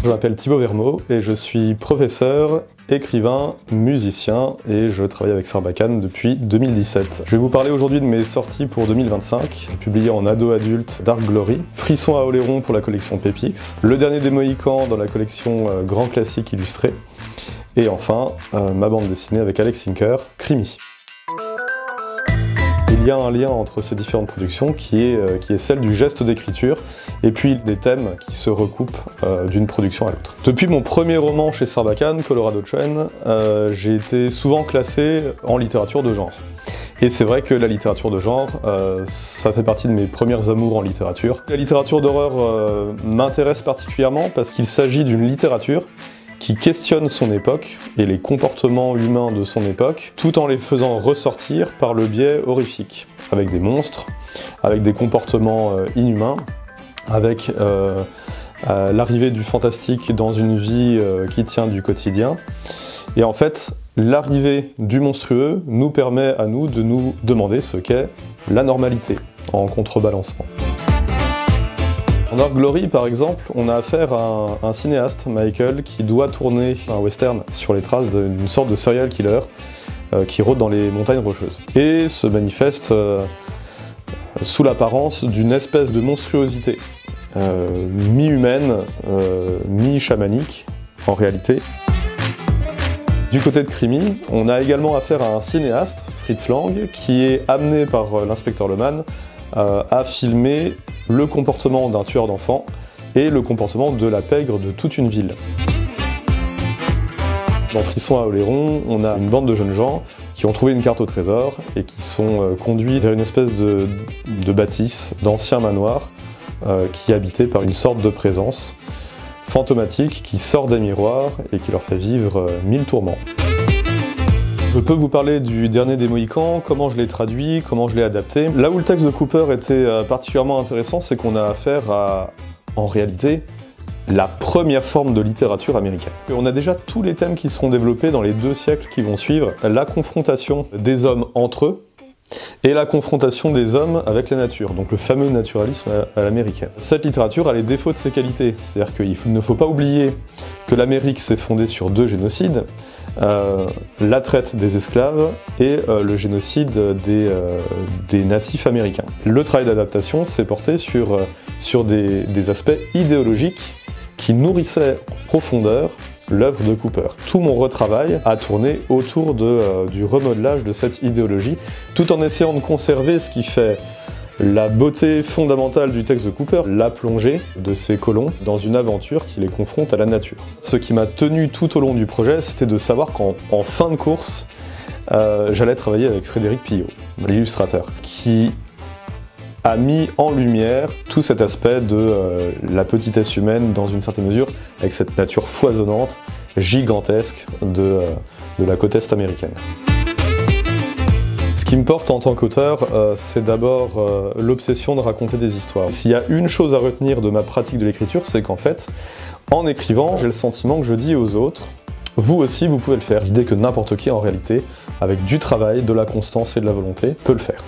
Je m'appelle Thibaut Vermeau et je suis professeur, écrivain, musicien et je travaille avec Sarbacane depuis 2017. Je vais vous parler aujourd'hui de mes sorties pour 2025, publiées en ado-adulte Dark Glory, Frisson à Oléron pour la collection Pépix, Le Dernier des Mohicans dans la collection Grand Classique Illustré, et enfin ma bande dessinée avec Alex Sinker, Crimi. Il y a un lien entre ces différentes productions qui est celle du geste d'écriture et puis des thèmes qui se recoupent d'une production à l'autre. Depuis mon premier roman chez Sarbacane, Colorado Train, j'ai été souvent classé en littérature de genre. Et c'est vrai que la littérature de genre, ça fait partie de mes premières amours en littérature. La littérature d'horreur m'intéresse particulièrement parce qu'il s'agit d'une littérature qui questionne son époque et les comportements humains de son époque, tout en les faisant ressortir par le biais horrifique, avec des monstres, avec des comportements inhumains, avec l'arrivée du fantastique dans une vie qui tient du quotidien. Et en fait, l'arrivée du monstrueux nous permet à nous de nous demander ce qu'est la normalité, en contrebalancement. En Dark Glory, par exemple, on a affaire à un cinéaste, Michael, qui doit tourner un western sur les traces d'une sorte de serial killer qui rôde dans les montagnes rocheuses. Et se manifeste sous l'apparence d'une espèce de monstruosité, mi-humaine, mi-chamanique, en réalité. Du côté de Crimi, on a également affaire à un cinéaste, Fritz Lang, qui est amené par l'inspecteur Leman à filmer le comportement d'un tueur d'enfants et le comportement de la pègre de toute une ville. Dans Frisson à Oléron, on a une bande de jeunes gens qui ont trouvé une carte au trésor et qui sont conduits vers une espèce de bâtisse, d'ancien manoir, qui est habité par une sorte de présence fantomatique qui sort des miroirs et qui leur fait vivre 1000 tourments. Je peux vous parler du Dernier des Mohicans, comment je l'ai traduit, comment je l'ai adapté. Là où le texte de Cooper était particulièrement intéressant, c'est qu'on a affaire à, en réalité, la première forme de littérature américaine. Et on a déjà tous les thèmes qui seront développés dans les 2 siècles qui vont suivre, la confrontation des hommes entre eux et la confrontation des hommes avec la nature, donc le fameux naturalisme à l'américaine. Cette littérature a les défauts de ses qualités, c'est-à-dire qu'il ne faut pas oublier que l'Amérique s'est fondée sur 2 génocides, la traite des esclaves et le génocide des natifs américains. Le travail d'adaptation s'est porté sur des aspects idéologiques qui nourrissaient en profondeur l'œuvre de Cooper. Tout mon retravail a tourné autour du remodelage de cette idéologie, tout en essayant de conserver ce qui fait la beauté fondamentale du texte de Cooper, la plongée de ces colons dans une aventure qui les confronte à la nature. Ce qui m'a tenu tout au long du projet, c'était de savoir qu'en fin de course, j'allais travailler avec Frédéric Pillot, l'illustrateur, qui a mis en lumière tout cet aspect de la petitesse humaine dans une certaine mesure, avec cette nature foisonnante, gigantesque de la côte est américaine. Ce qui me porte en tant qu'auteur, c'est d'abord l'obsession de raconter des histoires. S'il y a une chose à retenir de ma pratique de l'écriture, c'est qu'en fait, en écrivant, j'ai le sentiment que je dis aux autres, vous aussi vous pouvez le faire. L'idée que n'importe qui en réalité, avec du travail, de la constance et de la volonté, peut le faire.